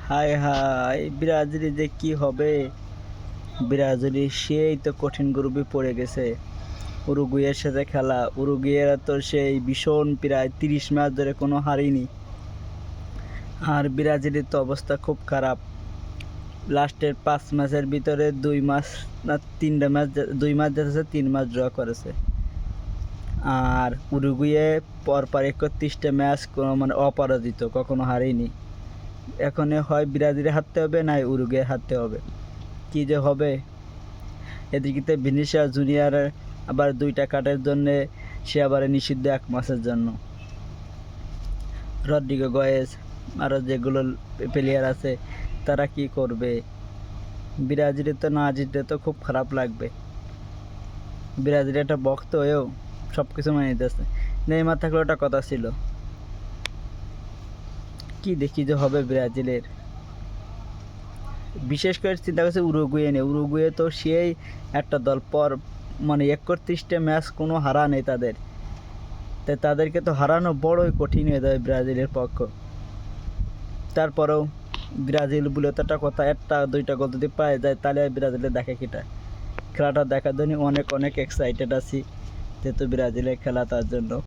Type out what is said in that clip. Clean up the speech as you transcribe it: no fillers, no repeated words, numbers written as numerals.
হায় হায়, ব্রাজিলে যে কি হবে। ব্রাজিল সেই তো কঠিন গ্রুপে পড়ে গেছে। উরুগুয়ের সাথে খেলা, উরুগুয়েরা তো সেই ভীষণ প্রায় 30 ম্যাচ ধরে কোনো হারেনি। আর ব্রাজিলের তো অবস্থা খুব খারাপ। লাস্টের 5 ম্যাচের ভিতরে 2 ম্যাচ না 3টা ম্যাচ, 2 ম্যাচ জিতেছে, 3 ম্যাচ ড্র করেছে। আর উরুগুয়ে পরপর 31টা ম্যাচ কোনো মানে অপরাজিত, কখনো হারেনি। এখন হয় ব্রাজিলে হারতে হবে, না উরুগুয়ে হারতে হবে। কি যে হবে। এদিকে তো ভিনিসিয়াস জুনিয়র আবার 2টা কার্ডের জন্য সে আবার নিষিদ্ধ 1 মাসের জন্য। রদ্রিগো গয়েজ আরও যেগুলো প্লেয়ার আছে তারা কি করবে। ব্রাজিলে তো না জিতলে তো খুব খারাপ লাগবে। ব্রাজিলে একটা ভক্ত হয়েও সব কিছু মেনে নিতেছে। নেইমার থাকলে ওটা কথা ছিল। কি দেখি যে হবে ব্রাজিলের। বিশেষ করে চিন্তা করছে উরুগুয়ে নিয়ে। উরুগুয়ে তো সেই একটা দল, পর মানে 31টা ম্যাচ কোনো হারা নেই তাদের। তাই তাদেরকে তো হারানো বড়ই কঠিন হয়ে যাবে ব্রাজিলের পক্ষ। তারপরেও ব্রাজিল বলে তো একটা কথা, 1-2টা গোল যদি পায়ে যায় তাহলে ব্রাজিলে দেখে কিটা। খেলাটা দেখার জন্য অনেক অনেক এক্সাইটেড আছি, যেহেতু ব্রাজিলের খেলা তার জন্য।